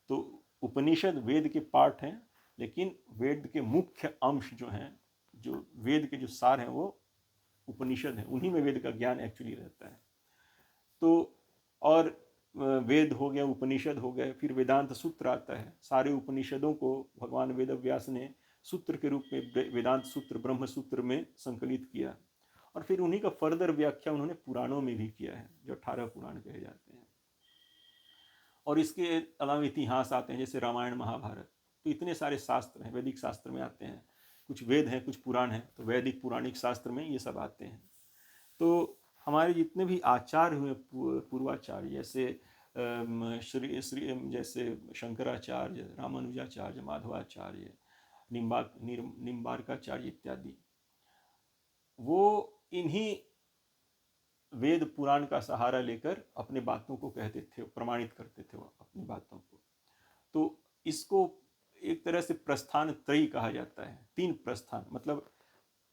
तो उपनिषद वेद के पाठ हैं, लेकिन वेद के मुख्य अंश जो हैं, जो वेद के जो सार हैं, वो उपनिषद हैं। उन्हीं में वेद का ज्ञान एक्चुअली रहता है। तो और वेद हो गया, उपनिषद हो गए, फिर वेदांत सूत्र आता है। सारे उपनिषदों को भगवान वेद व्यास ने सूत्र के रूप में वेदांत सूत्र, ब्रह्म सूत्र में संकलित किया, और फिर उन्हीं का फर्दर व्याख्या उन्होंने पुराणों में भी किया है, जो 18 पुराण कहे जाते हैं। और इसके अलावा इतिहास आते हैं, जैसे रामायण, महाभारत। तो इतने सारे शास्त्र हैं, वैदिक शास्त्र में आते हैं। कुछ वेद हैं, कुछ पुराण हैं, तो वैदिक पुराणिक शास्त्र में ये सब आते हैं। तो हमारे जितने भी आचार्य हुए, पूर्वाचार्य, जैसे जैसे शंकराचार्य, रामानुजाचार्य, माधवाचार्य, निम्बार्काचार्य इत्यादि, वो इन्हीं वेद पुराण का सहारा लेकर अपने बातों को कहते थे, प्रमाणित करते थे वो अपनी बातों को। तो इसको एक तरह से प्रस्थान त्रयी कहा जाता है। 3 प्रस्थान, मतलब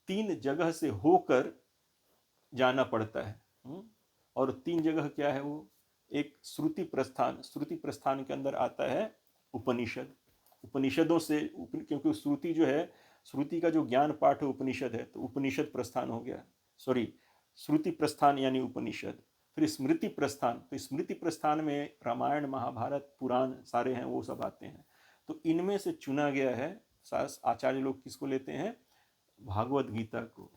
3 जगह से होकर जाना पड़ता है। और 3 जगह क्या है वो? एक श्रुति प्रस्थान, श्रुति प्रस्थान के अंदर आता है उपनिषद, उपनिषदों से, क्योंकि श्रुति जो है, श्रुति का जो ज्ञान पाठ है उपनिषद है, तो उपनिषद प्रस्थान हो गया, सॉरी श्रुति प्रस्थान यानी उपनिषद। फिर स्मृति प्रस्थान, तो स्मृति प्रस्थान में रामायण महाभारत पुराण सारे हैं, वो सब आते हैं। तो इनमें से चुना गया है, आचार्य लोग किसको लेते हैं, भागवत गीता को।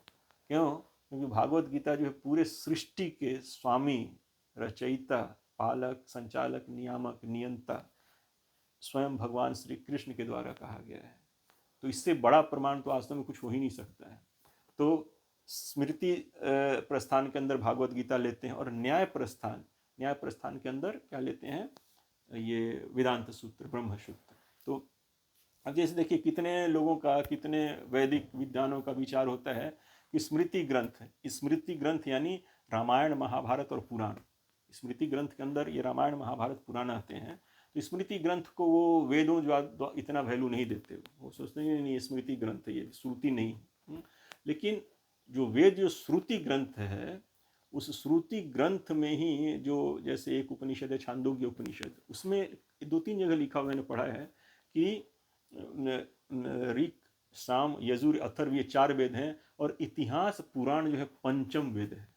क्यों? क्योंकि भागवत गीता जो है पूरे सृष्टि के स्वामी, रचयिता, पालक, संचालक, नियामक, नियंता स्वयं भगवान श्री कृष्ण के द्वारा कहा गया है। तो इससे बड़ा प्रमाण तो वास्तव में कुछ हो ही नहीं सकता है। तो स्मृति प्रस्थान के अंदर भागवत गीता लेते हैं, और न्याय प्रस्थान के अंदर क्या लेते हैं, ये वेदांत सूत्र, ब्रह्म सूत्र। तो अब जैसे देखिए कितने लोगों का, कितने वैदिक विद्वानों का विचार होता है कि स्मृति ग्रंथ यानी रामायण महाभारत और पुराण, स्मृति ग्रंथ के अंदर ये रामायण महाभारत पुराण आते हैं। तो स्मृति ग्रंथ को वो वेदों जो इतना वैल्यू नहीं देते, वो सोचते हैं नहीं ये स्मृति ग्रंथ है, ये श्रुति नहीं। लेकिन जो वेद, जो श्रुति ग्रंथ है, उस श्रुति ग्रंथ में ही जो, जैसे एक उपनिषद है छांदोग्य उपनिषद, उसमें 2-3 जगह लिखा हुआ मैंने पढ़ा है कि ऋक, साम, यजुर, अथर्व ये 4 वेद हैं, और इतिहास पुराण जो है पंचम वेद है।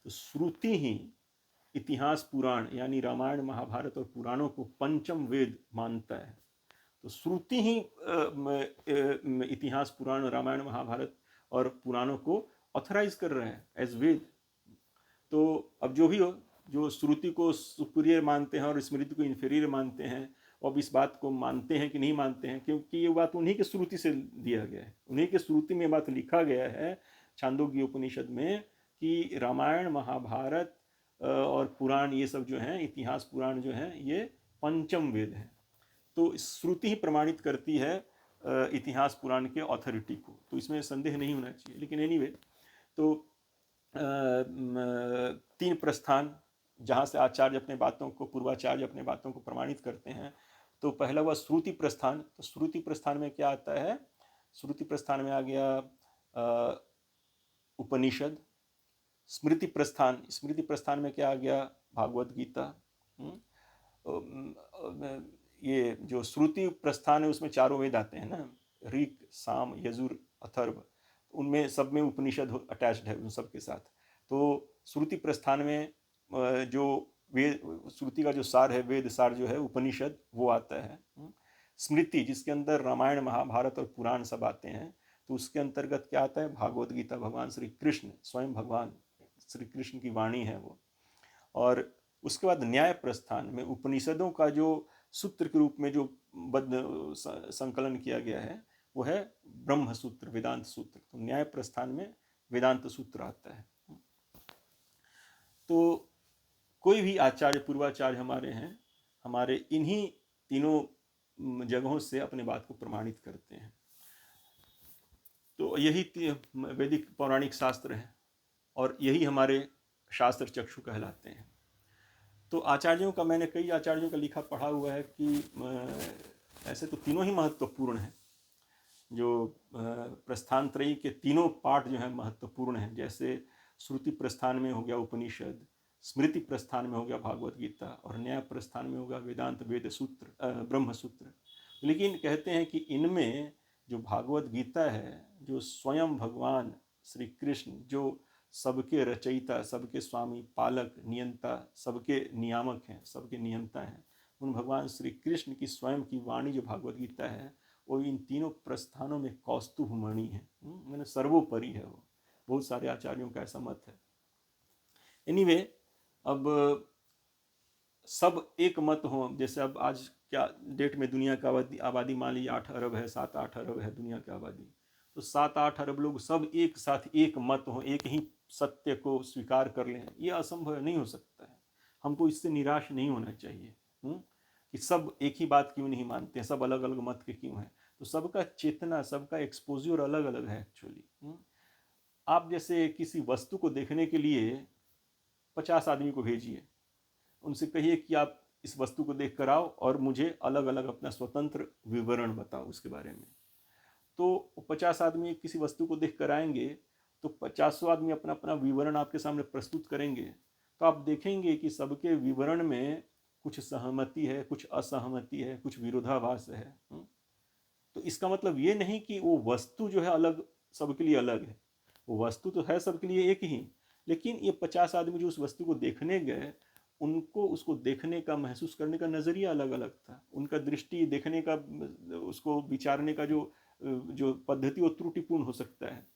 तो श्रुति ही इतिहास पुराण यानी रामायण महाभारत और पुराणों को पंचम वेद मानता है। तो श्रुति ही इतिहास पुराण, रामायण महाभारत और पुराणों को ऑथराइज कर रहा है एज वेद। तो अब जो भी हो, जो श्रुति को सुपीरियर मानते हैं और स्मृति को इन्फीरियर मानते हैं, अब इस बात को मानते हैं कि नहीं मानते हैं, क्योंकि ये बात उन्हीं के श्रुति से दिया गया है, उन्हीं के श्रुति में बात लिखा गया है छांदोग्य उपनिषद में कि रामायण महाभारत और पुराण ये सब जो हैं, इतिहास पुराण जो हैं, ये पंचम वेद हैं। तो श्रुति ही प्रमाणित करती है इतिहास पुराण के ऑथोरिटी को, तो इसमें संदेह नहीं होना चाहिए। लेकिन एनीवे, तो 3 प्रस्थान जहाँ से आचार्य अपने बातों को, पूर्वाचार्य अपने बातों को प्रमाणित करते हैं। तो पहला हुआ श्रुति प्रस्थान। तो श्रुति प्रस्थान में क्या आता है, श्रुति प्रस्थान में आ गया उपनिषद। स्मृति प्रस्थान में क्या आ गया, भागवत गीता। ये जो श्रुति प्रस्थान है उसमें 4 वेद आते हैं ना, ऋक, साम, यजुर, अथर्व, उनमें सब में उपनिषद अटैच्ड है उन सब के साथ। तो श्रुति प्रस्थान में जो वेद, श्रुति का जो सार है, वेद सार जो है उपनिषद, वो आता है। स्मृति जिसके अंदर रामायण महाभारत और पुराण सब आते हैं, तो उसके अंतर्गत क्या आता है, भागवत गीता, भगवान श्री कृष्ण, स्वयं भगवान श्री कृष्ण की वाणी है वो। और उसके बाद न्याय प्रस्थान में उपनिषदों का जो सूत्र के रूप में जो संकलन किया गया है वो है ब्रह्म सूत्र, वेदांत सूत्र। तो न्याय प्रस्थान में वेदांत सूत्र आता है। तो कोई भी आचार्य, पूर्वाचार्य हमारे हैं, हमारे इन्हीं तीनों जगहों से अपने बात को प्रमाणित करते हैं। तो यही वैदिक पौराणिक शास्त्र हैं, और यही हमारे शास्त्र चक्षु कहलाते हैं। तो आचार्यों का, मैंने कई आचार्यों का लिखा पढ़ा हुआ है कि ऐसे तो तीनों ही महत्वपूर्ण हैं, जो प्रस्थानत्रयी के तीनों पाठ जो हैं महत्वपूर्ण हैं। जैसे श्रुति प्रस्थान में हो गया उपनिषद, स्मृति प्रस्थान में हो गया भागवत गीता, और न्याय प्रस्थान में होगा वेदांत वेद सूत्र, ब्रह्म सूत्र। लेकिन कहते हैं कि इनमें जो भागवत गीता है, जो स्वयं भगवान श्री कृष्ण, जो सबके रचयिता, सबके स्वामी, पालक, नियंता, सबके नियामक हैं, सबके नियंता हैं, उन भगवान श्री कृष्ण की स्वयं की वाणी जो भागवत गीता है, वो इन तीनों प्रस्थानों में कौस्तुभ मणि है, मैंने सर्वोपरि है वो। बहुत सारे आचार्यों का ऐसा मत है। एनीवे, अब सब एक मत हो, जैसे अब आज क्या डेट में दुनिया का आबादी मान लीजिए 8 अरब है, 7-8 अरब है दुनिया की आबादी। तो 7-8 अरब लोग सब एक साथ एक मत हो, एक ही सत्य को स्वीकार कर लें, ये असंभव नहीं हो सकता है। हमको इससे निराश नहीं होना चाहिए कि सब एक ही बात क्यों नहीं मानते हैं, सब अलग अलग मत के क्यों हैं। तो सबका चेतना, सबका एक्सपोज्योर अलग अलग है एक्चुअली। आप जैसे किसी वस्तु को देखने के लिए 50 आदमी को भेजिए, उनसे कहिए कि आप इस वस्तु को देख कर आओ और मुझे अलग अलग अपना स्वतंत्र विवरण बताओ उसके बारे में। तो 50 आदमी किसी वस्तु को देख कर आएंगे, तो 50 आदमी अपना अपना विवरण आपके सामने प्रस्तुत करेंगे, तो आप देखेंगे कि सबके विवरण में कुछ सहमति है, कुछ असहमति है, कुछ विरोधाभास है। तो इसका मतलब ये नहीं कि वो वस्तु जो है अलग, सबके लिए अलग है। वो वस्तु तो है सबके लिए एक ही, लेकिन ये 50 आदमी जो उस वस्तु को देखने गए, उनको उसको देखने का, महसूस करने का नज़रिया अलग अलग था। उनका दृष्टि देखने का, उसको विचारने का जो पद्धति, वो त्रुटिपूर्ण हो सकता है।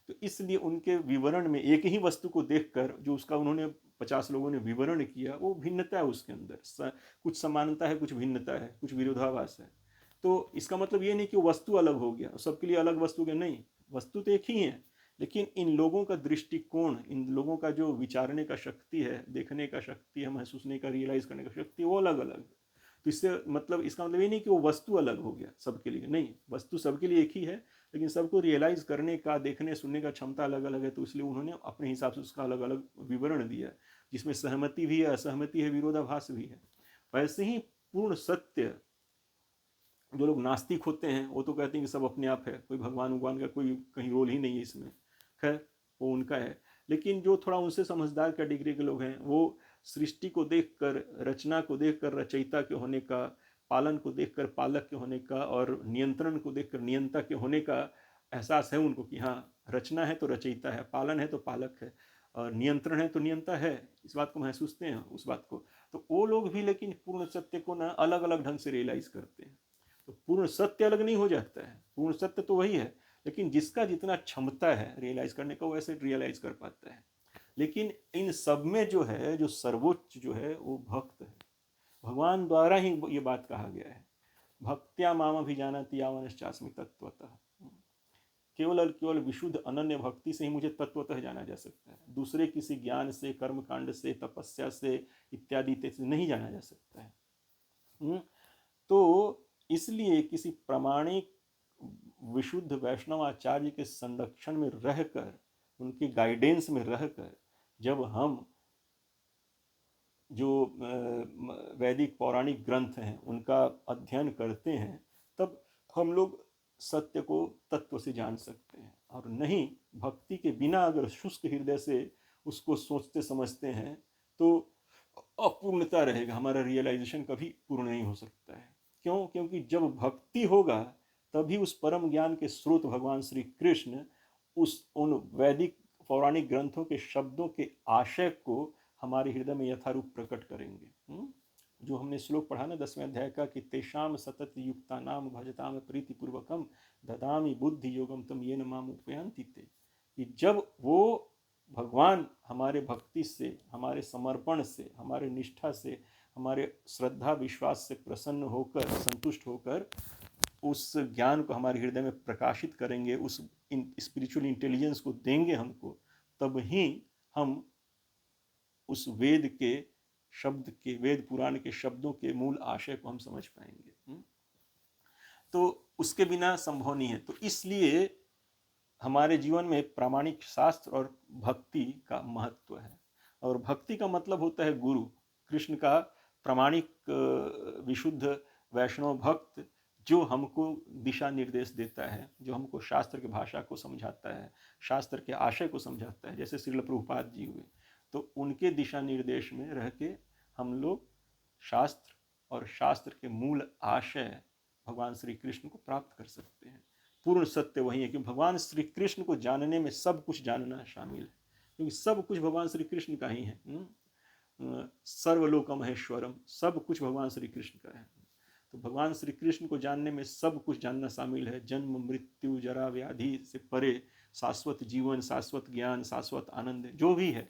तो इसलिए उनके विवरण में एक ही वस्तु को देखकर जो उसका उन्होंने 50 लोगों ने विवरण किया, वो भिन्नता है उसके अंदर, कुछ समानता है, कुछ भिन्नता है, कुछ विरोधाभास है। तो इसका मतलब ये नहीं कि वस्तु अलग हो गया, सबके लिए अलग वस्तु के नहीं, वस्तु तो एक ही है, लेकिन इन लोगों का दृष्टिकोण, इन लोगों का जो विचारने का शक्ति है, देखने का शक्ति है, महसूसने का, रियलाइज करने का शक्ति, वो अलग अलग है। तो इससे मतलब, इसका मतलब ये नहीं कि वो वस्तु अलग हो गया सबके लिए, नहीं, वस्तु सबके लिए एक ही है, लेकिन सबको रियलाइज करने का, देखने सुनने का क्षमता अलग अलग है। तो इसलिए उन्होंने अपने हिसाब से उसका अलग अलग विवरण दिया, जिसमें सहमति भी है, असहमति है, विरोधाभास भी है। वैसे ही पूर्ण सत्य, जो लोग नास्तिक होते हैं वो तो कहते हैं कि सब अपने आप है, कोई भगवान भगवान का कोई कहीं रोल ही नहीं है इसमें, खैर वो उनका है। लेकिन जो थोड़ा उनसे समझदार कैटेगरी के लोग हैं, वो सृष्टि को देखकर, रचना को देखकर रचयिता के होने का, पालन को देखकर पालक के होने का, और नियंत्रण को देखकर नियंता के होने का एहसास है उनको कि हाँ, रचना है तो रचयिता है, पालन है तो पालक है, और नियंत्रण है तो नियंता है, इस बात को महसूसते हैं, उस बात को। तो वो लोग भी लेकिन पूर्ण सत्य को ना अलग अलग ढंग से रियलाइज करते हैं। तो पूर्ण सत्य अलग नहीं हो जाता है, पूर्ण सत्य तो वही है, लेकिन जिसका जितना क्षमता है रियलाइज करने का, वैसे रियलाइज कर पाता है। लेकिन इन सब में जो है, जो सर्वोच्च जो है, वो भक्त है। भगवान द्वारा ही ये बात कहा गया है, भक्त्या माम अभिजानाति यावनश्चास्मि तत्वतः। केवल और केवल विशुद्ध अनन्य भक्ति से ही मुझे तत्वतः जाना जा सकता है, दूसरे किसी ज्ञान से, कर्मकांड से, तपस्या से, इत्यादि से नहीं जाना जा सकता है। तो इसलिए किसी प्रामाणिक विशुद्ध वैष्णव आचार्य के संरक्षण में रहकर, उनके गाइडेंस में रहकर, जब हम जो वैदिक पौराणिक ग्रंथ हैं उनका अध्ययन करते हैं, तब हम लोग सत्य को तत्व से जान सकते हैं। और नहीं, भक्ति के बिना अगर शुष्क हृदय से उसको सोचते समझते हैं तो अपूर्णता रहेगा, हमारा रियलाइजेशन कभी पूर्ण नहीं हो सकता है। क्यों? क्योंकि जब भक्ति होगा तभी उस परम ज्ञान के स्रोत भगवान श्री कृष्ण उन वैदिक पौराणिक ग्रंथों के शब्दों के आशय को हमारे हृदय में यथारूप प्रकट करेंगे। जो हमने श्लोक पढ़ा ना 10वें अध्याय का, कि तेषाम सतत युक्ता नाम भजताम प्रीति पूर्वकम ददामी बुद्धि योगम तम येन माम उपयांति ते। कि जब वो भगवान हमारे भक्ति से, हमारे समर्पण से, हमारे निष्ठा से, हमारे श्रद्धा विश्वास से प्रसन्न होकर, संतुष्ट होकर उस ज्ञान को हमारे हृदय में प्रकाशित करेंगे, उस स्पिरिचुअल इंटेलिजेंस को देंगे हमको, तब ही हम उस वेद के शब्द के, वेद पुराण के शब्दों के मूल आशय को हम समझ पाएंगे। तो उसके बिना संभव नहीं है। तो इसलिए हमारे जीवन में प्रामाणिक शास्त्र और भक्ति का महत्व है। और भक्ति का मतलब होता है गुरु, कृष्ण का प्रामाणिक विशुद्ध वैष्णव भक्त, जो हमको दिशा निर्देश देता है, जो हमको शास्त्र की भाषा को समझाता है, शास्त्र के आशय को समझाता है, जैसे श्रील प्रभुपाद जी हुए। तो उनके दिशा निर्देश में रह के हम लोग शास्त्र और शास्त्र के मूल आशय भगवान श्री कृष्ण को प्राप्त कर सकते हैं। पूर्ण सत्य वही है कि भगवान श्री कृष्ण को जानने में सब कुछ जानना शामिल है, क्योंकि सब कुछ भगवान श्री कृष्ण का ही है। सर्वलोक महेश्वरम, सब कुछ भगवान श्री कृष्ण का है। तो भगवान श्री कृष्ण को जानने में सब कुछ जानना शामिल है, जन्म मृत्यु जरा व्याधि से परे शाश्वत जीवन, शाश्वत ज्ञान, शाश्वत आनंद जो भी है।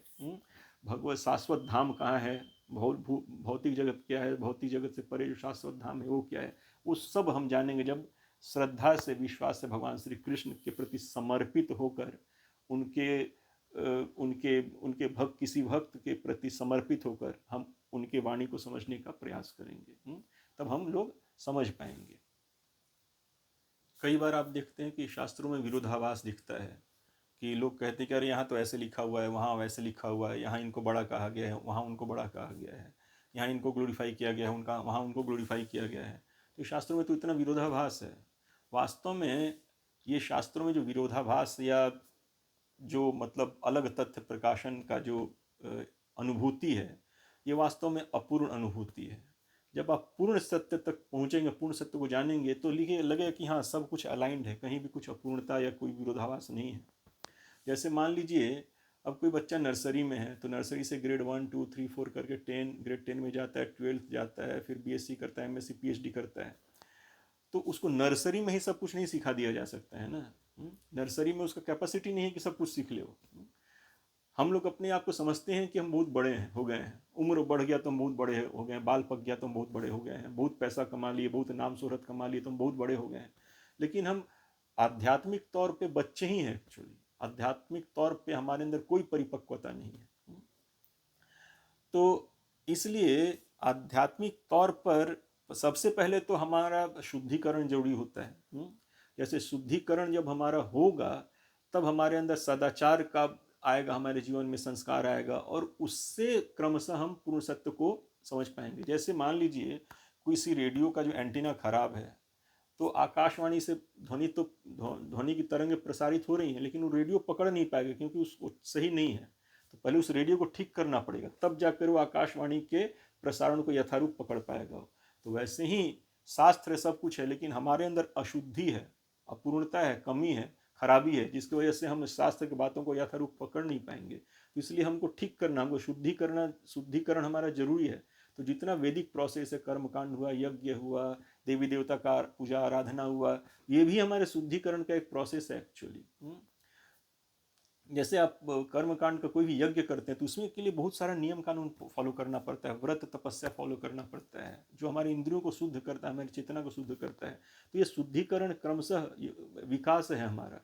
भगवत शाश्वत धाम कहाँ है, भौतिक जगत क्या है, भौतिक जगत से परे जो शाश्वत धाम है वो क्या है, वो सब हम जानेंगे जब श्रद्धा से, विश्वास से भगवान श्री कृष्ण के प्रति समर्पित होकर, उनके भक्त, किसी भक्त के प्रति समर्पित होकर हम उनके वाणी को समझने का प्रयास करेंगे, तब हम लोग समझ पाएंगे। कई बार आप देखते हैं कि शास्त्रों में विरोधाभास दिखता है, कि लोग कहते हैं कि अरे यहाँ तो ऐसे लिखा हुआ है, वहाँ वैसे लिखा हुआ है, यहाँ इनको बड़ा कहा गया है, वहाँ उनको बड़ा कहा गया है, यहाँ इनको ग्लोरीफाई किया गया है, उनका वहाँ उनको ग्लोरीफाई किया गया है। तो शास्त्रों में तो इतना विरोधाभास है। वास्तव में ये शास्त्रों में जो विरोधाभास या जो मतलब अलग तथ्य प्रकाशन का जो अनुभूति है, ये वास्तव में अपूर्ण अनुभूति है। जब आप पूर्ण सत्य तक पहुँचेंगे, पूर्ण सत्य को जानेंगे, तो लिखे लगेगा कि हाँ सब कुछ अलाइंड है, कहीं भी कुछ अपूर्णता या कोई विरोधाभास नहीं है। जैसे मान लीजिए अब कोई बच्चा नर्सरी में है, तो नर्सरी से ग्रेड 1 2 3 4 करके ग्रेड 10 में जाता है, 12th जाता है, फिर बीएससी करता है, एमएससी पीएचडी करता है। तो उसको नर्सरी में ही सब कुछ नहीं सिखा दिया जा सकता है ना। नर्सरी में उसका कैपेसिटी नहीं है कि सब कुछ सीख ले वो। हम लोग अपने आप को समझते हैं कि हम बहुत बड़े हैं, हो गए हैं, उम्र बढ़ गया तो हम बहुत बड़े हो गए हैं, बाल पक गया तो हम बहुत बड़े हो गए हैं, बहुत पैसा कमा लिए, बहुत नाम शोहरत कमा लिए तो हम बहुत बड़े हो गए हैं। लेकिन हम आध्यात्मिक तौर पे बच्चे ही हैं एक्चुअली। आध्यात्मिक तौर पे हमारे अंदर कोई परिपक्वता नहीं है। तो इसलिए आध्यात्मिक तौर पर सबसे पहले तो हमारा शुद्धिकरण जरूरी होता है। जैसे शुद्धिकरण जब हमारा होगा, तब हमारे अंदर सदाचार का आएगा, हमारे जीवन में संस्कार आएगा, और उससे क्रमशः हम पूर्ण सत्य को समझ पाएंगे। जैसे मान लीजिए किसी रेडियो का जो एंटीना खराब है, तो आकाशवाणी से ध्वनि की तरंगें प्रसारित हो रही हैं, लेकिन वो रेडियो पकड़ नहीं पाएगा क्योंकि उसको सही नहीं है। तो पहले उस रेडियो को ठीक करना पड़ेगा, तब जाकर वो आकाशवाणी के प्रसारण को यथारूप पकड़ पाएगा। तो वैसे ही शास्त्र सब कुछ है, लेकिन हमारे अंदर अशुद्धि है, अपूर्णता है, कमी है, खराबी है, जिसकी वजह से हम शास्त्र की बातों को यथारूप पकड़ नहीं पाएंगे। तो इसलिए हमको ठीक करना, हमको शुद्धिकरण हमारा जरूरी है। तो जितना वैदिक प्रोसेस है, कर्मकांड हुआ, यज्ञ हुआ, देवी देवता का पूजा आराधना हुआ, ये भी हमारे शुद्धिकरण का एक प्रोसेस है एक्चुअली। जैसे आप कर्मकांड का कोई भी यज्ञ करते हैं, तो उसमें के लिए बहुत सारा नियम कानून फॉलो करना पड़ता है, व्रत तपस्या फॉलो करना पड़ता है, जो हमारे इंद्रियों को शुद्ध करता है, हमारी चेतना को शुद्ध करता है। तो ये शुद्धिकरण क्रमशः विकास है हमारा।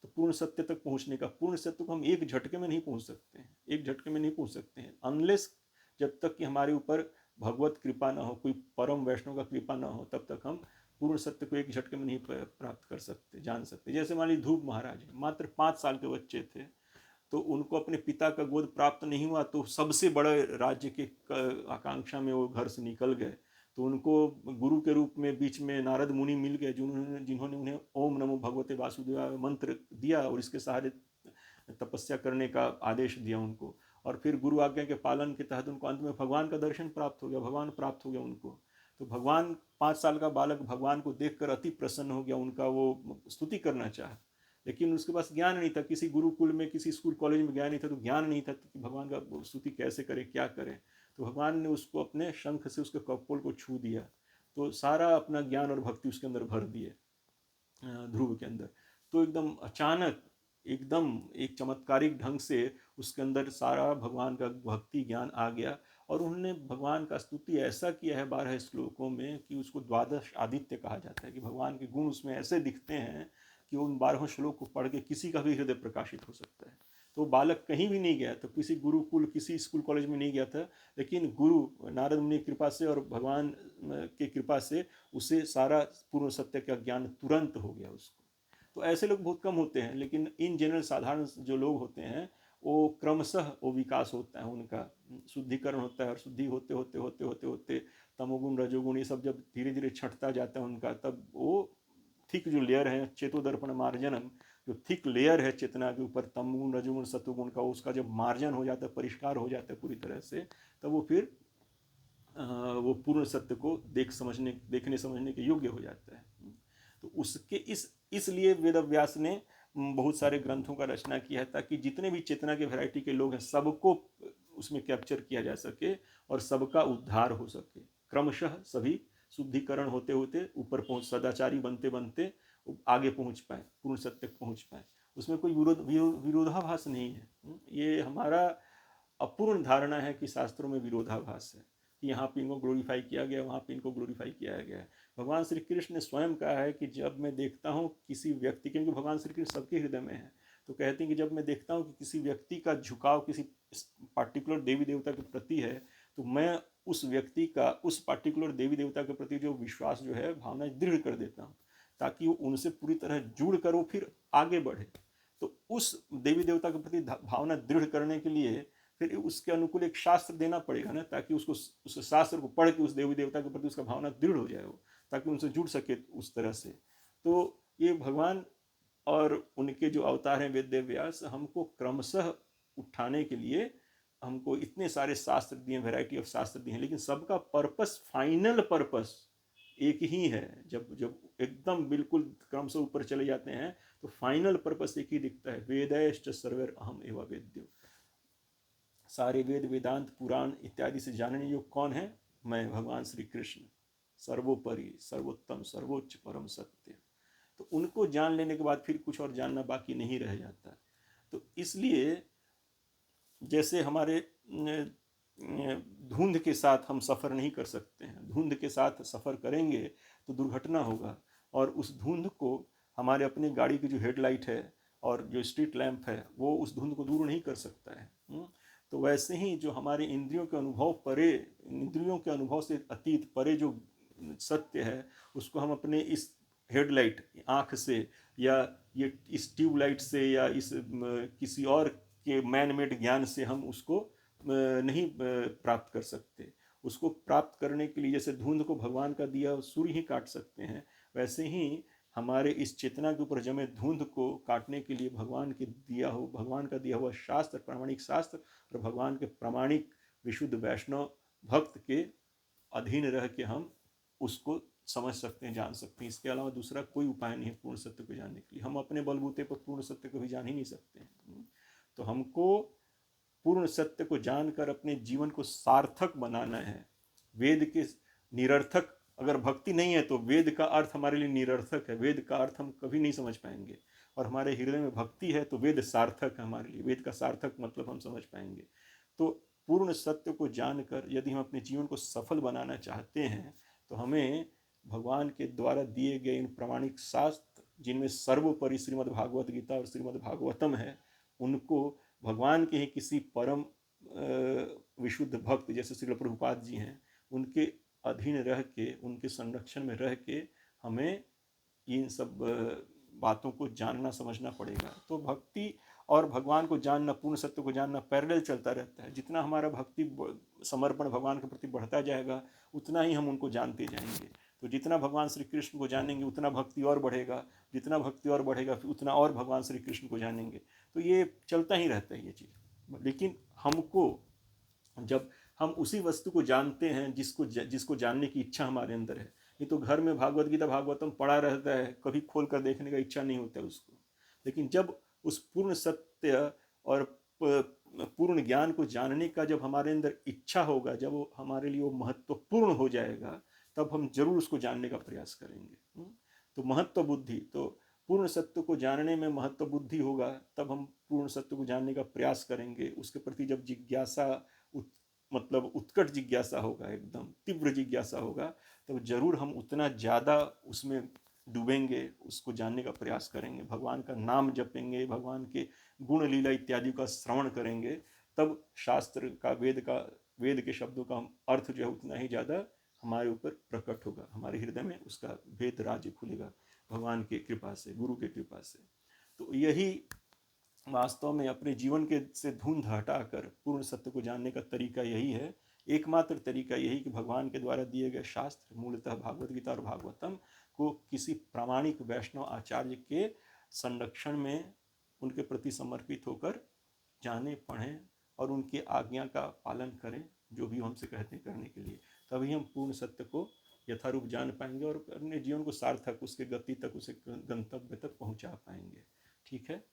तो पूर्ण सत्य तक पहुंचने का, पूर्ण सत्य को हम एक झटके में नहीं पहुंच सकते हैं, एक झटके में नहीं पहुंच सकते हैं, अनलेस जब तक कि हमारे ऊपर भगवत कृपा ना हो, कोई परम वैष्णव का कृपा ना हो, तब तक हम पूर्ण सत्य को एक झटके में नहीं प्राप्त कर सकते, जान सकते। जैसे मान लीजिए ध्रुव महाराज मात्र 5 साल के बच्चे थे, तो उनको अपने पिता का गोद प्राप्त नहीं हुआ, तो सबसे बड़े राज्य के आकांक्षा में वो घर से निकल गए। तो उनको गुरु के रूप में बीच में नारद मुनि मिल गए, जिन्होंने उन्हें ओम नमो भगवते वासुदेवाय मंत्र दिया, और इसके सहारे तपस्या करने का आदेश दिया उनको। और फिर गुरु आज्ञा के पालन के तहत उनको अंत में भगवान का दर्शन प्राप्त हो गया, भगवान प्राप्त हो गया उनको। तो भगवान, 5 साल का बालक भगवान को देखकर अति प्रसन्न हो गया, उनका वो स्तुति करना चाहा, लेकिन उसके पास ज्ञान नहीं था, किसी गुरुकुल में, किसी स्कूल कॉलेज में ज्ञान नहीं था, तो ज्ञान नहीं था कि भगवान का स्तुति कैसे करे, क्या करे। तो भगवान ने उसको अपने शंख से उसके कपोल को छू दिया, तो सारा अपना ज्ञान और भक्ति उसके अंदर भर दिए, ध्रुव के अंदर। तो एकदम अचानक, एकदम एक चमत्कारिक ढंग से उसके अंदर सारा भगवान का भक्ति ज्ञान आ गया, और उन्होंने भगवान का स्तुति ऐसा किया है 12 श्लोकों में कि उसको द्वादश आदित्य कहा जाता है, कि भगवान के गुण उसमें ऐसे दिखते हैं कि उन 12 श्लोक को पढ़ के किसी का भी हृदय प्रकाशित हो सकता है। तो बालक कहीं भी नहीं गया, तो किसी गुरुकुल, किसी स्कूल कॉलेज में नहीं गया था, लेकिन गुरु नारद मुनि की कृपा से और भगवान की कृपा से उसे सारा पूर्ण सत्य का ज्ञान तुरंत हो गया उसको। तो ऐसे लोग बहुत कम होते हैं, लेकिन इन जनरल साधारण जो लोग होते हैं, वो क्रमशः वो विकास होता है, उनका शुद्धिकरण होता है, और शुद्धि होते होते होते होते होते तमोगुण रजोगुण ये सब जब धीरे धीरे छटता जाता है उनका, तब वो थिक जो लेयर है, चेतोदर्पण मार्जनम, जो थिक लेयर है चेतना के ऊपर, तमगुण रजोगुण सतोगुण का, उसका जब मार्जन हो जाता है, परिष्कार हो जाता है पूरी तरह से, तब वो फिर वो पूर्ण सत्य को देखने समझने के योग्य हो जाता है। तो उसके इसलिए वेद व्यास ने बहुत सारे ग्रंथों का रचना किया है, ताकि जितने भी चेतना के वैरायटी के लोग हैं, सबको उसमें कैप्चर किया जा सके और सबका उद्धार हो सके। क्रमशः सभी शुद्धिकरण होते होते ऊपर पहुंच, सदाचारी बनते बनते आगे पहुंच पाए, पूर्ण सत्य तक पहुंच पाए। उसमें कोई विरोधाभास नहीं है। ये हमारा अपूर्ण धारणा है कि शास्त्रों में विरोधाभास है, कि यहाँ पे इनको ग्लोरीफाई किया गया, वहाँ पे इनको ग्लोरीफाई किया गया है। भगवान श्री कृष्ण ने स्वयं कहा है कि जब मैं देखता हूँ किसी व्यक्ति, क्योंकि भगवान श्री कृष्ण सबके हृदय में है, तो कहते हैं कि जब मैं देखता हूँ कि किसी व्यक्ति का झुकाव किसी पार्टिकुलर देवी देवता के प्रति है, तो मैं उस व्यक्ति का उस पार्टिकुलर देवी देवता के प्रति जो विश्वास जो है, भावना दृढ़ कर देता हूँ, ताकि वो उनसे पूरी तरह जुड़ कर वो फिर आगे बढ़े। तो उस देवी देवता के प्रति भावना दृढ़ करने के लिए फिर उसके अनुकूल एक शास्त्र देना पड़ेगा ना, ताकि उसको उस शास्त्र को पढ़ के उस देवी देवता के प्रति उसका भावना दृढ़ हो जाए, वो ताकि उनसे जुड़ सके उस तरह से। तो ये भगवान और उनके जो अवतार हैं वेद व्यास, हमको क्रमशः उठाने के लिए हमको इतने सारे शास्त्र दिए, वैरायटी ऑफ शास्त्र दिए हैं, लेकिन सबका पर्पस, फाइनल पर्पस एक ही है। जब जब एकदम बिल्कुल क्रम से ऊपर चले जाते हैं तो फाइनल पर्पस एक ही दिखता है, वेदैश्च सर्वैर अहम एव वेद्यो। सारे वेद, वेदांत, पुराण इत्यादि से जानने योग्य कौन है? मैं, भगवान श्री कृष्ण, सर्वोपरि, सर्वोत्तम, सर्वोच्च, परम सत्य। तो उनको जान लेने के बाद फिर कुछ और जानना बाकी नहीं रह जाता। तो इसलिए जैसे हमारे धुंध के साथ हम सफ़र नहीं कर सकते हैं, धुंध के साथ सफ़र करेंगे तो दुर्घटना होगा, और उस धुंध को हमारे अपने गाड़ी की जो हेडलाइट है और जो स्ट्रीट लैंप है वो उस धुंध को दूर नहीं कर सकता है। तो वैसे ही जो हमारे इंद्रियों के अनुभव परे, इंद्रियों के अनुभव से अतीत परे जो सत्य है, उसको हम अपने इस हेडलाइट, आँख से, या ये इस ट्यूबलाइट से, या इस किसी और के मैन मेड ज्ञान से हम उसको नहीं प्राप्त कर सकते। उसको प्राप्त करने के लिए जैसे धुंध को भगवान का दिया सूर्य ही काट सकते हैं, वैसे ही हमारे इस चेतना के ऊपर जमे धुंध को काटने के लिए भगवान का दिया हुआ शास्त्र, प्रामाणिक शास्त्र, और भगवान के प्रामाणिक विशुद्ध वैष्णव भक्त के अधीन रह के हम उसको समझ सकते हैं, जान सकते हैं। इसके अलावा दूसरा कोई उपाय नहीं है पूर्ण सत्य को जानने के लिए। हम अपने बलबूते पर पूर्ण सत्य को भी जान ही नहीं सकते हैं। तो हमको पूर्ण सत्य को जानकर अपने जीवन को सार्थक बनाना है। वेद के निरर्थक अगर भक्ति नहीं है तो वेद का अर्थ हमारे लिए निरर्थक है, वेद का अर्थ हम कभी नहीं समझ पाएंगे। और हमारे हृदय में भक्ति है तो वेद सार्थक है हमारे लिए, वेद का सार्थक मतलब हम समझ पाएंगे। तो पूर्ण सत्य को जानकर यदि हम अपने जीवन को सफल बनाना चाहते हैं तो हमें भगवान के द्वारा दिए गए इन प्रामाणिक शास्त्र, जिनमें सर्वोपरि श्रीमद् भागवत गीता और श्रीमद् भागवतम है, उनको भगवान के ही किसी परम विशुद्ध भक्त जैसे श्रील प्रभुपाद जी हैं, उनके अधीन रह के, उनके संरक्षण में रह के हमें इन सब बातों को जानना समझना पड़ेगा। तो भक्ति और भगवान को जानना, पूर्ण सत्य को जानना पैरेलल चलता रहता है। जितना हमारा भक्ति समर्पण भगवान के प्रति बढ़ता जाएगा उतना ही हम उनको जानते जाएंगे। तो जितना भगवान श्री कृष्ण को जानेंगे उतना भक्ति और बढ़ेगा, जितना भक्ति और बढ़ेगा उतना और भगवान श्री कृष्ण को जानेंगे। तो ये चलता ही रहता है ये चीज़। लेकिन हमको, जब हम उसी वस्तु को जानते हैं जिसको जानने की इच्छा हमारे अंदर है, ये तो घर में भागवत गीता भागवतम पढ़ा रहता है, कभी खोल कर देखने का इच्छा नहीं होता है उसको। लेकिन जब उस पूर्ण सत्य और पूर्ण ज्ञान को जानने का जब हमारे अंदर इच्छा होगा, जब वो हमारे लिए वो महत्वपूर्ण हो जाएगा, तब हम जरूर उसको जानने का प्रयास करेंगे। तो महत्व बुद्धि, तो पूर्ण सत्य को जानने में महत्व बुद्धि होगा, तब हम पूर्ण सत्य को जानने का प्रयास करेंगे। उसके प्रति जब जिज्ञासा, मतलब उत्कट जिज्ञासा होगा, एकदम तीव्र जिज्ञासा होगा, तब जरूर हम उतना ज़्यादा उसमें डूबेंगे, उसको जानने का प्रयास करेंगे, भगवान का नाम जपेंगे, भगवान के गुण लीला इत्यादि का श्रवण करेंगे। तब शास्त्र का, वेद के शब्दों का अर्थ जो है उतना ही ज़्यादा हमारे ऊपर प्रकट होगा, हमारे हृदय में उसका भेद राज्य खुलेगा भगवान की कृपा से, गुरु की कृपा से। तो यही वास्तव में अपने जीवन के से धुंध हटाकर पूर्ण सत्य को जानने का तरीका यही है, एकमात्र तरीका यही कि भगवान के द्वारा दिए गए शास्त्र, मूलतः भागवत गीता और भागवतम को किसी प्रामाणिक वैष्णव आचार्य के संरक्षण में उनके प्रति समर्पित होकर जाने, पढ़ें और उनकी आज्ञा का पालन करें, जो भी हमसे कहते हैं करने के लिए। तभी हम पूर्ण सत्य को यथारूप जान पाएंगे और अपने जीवन को सार्थक, उसके गति तक, उसे गंतव्य तक पहुंचा पाएंगे। ठीक है,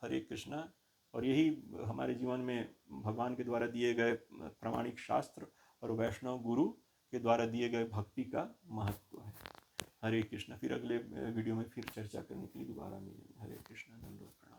हरे कृष्णा। और यही हमारे जीवन में भगवान के द्वारा दिए गए प्रामाणिक शास्त्र और वैष्णव गुरु के द्वारा दिए गए भक्ति का महत्व है। हरे कृष्णा। फिर अगले वीडियो में फिर चर्चा करने के लिए दोबारा मिलेंगे। हरे कृष्णा। दंडवत प्रणाम।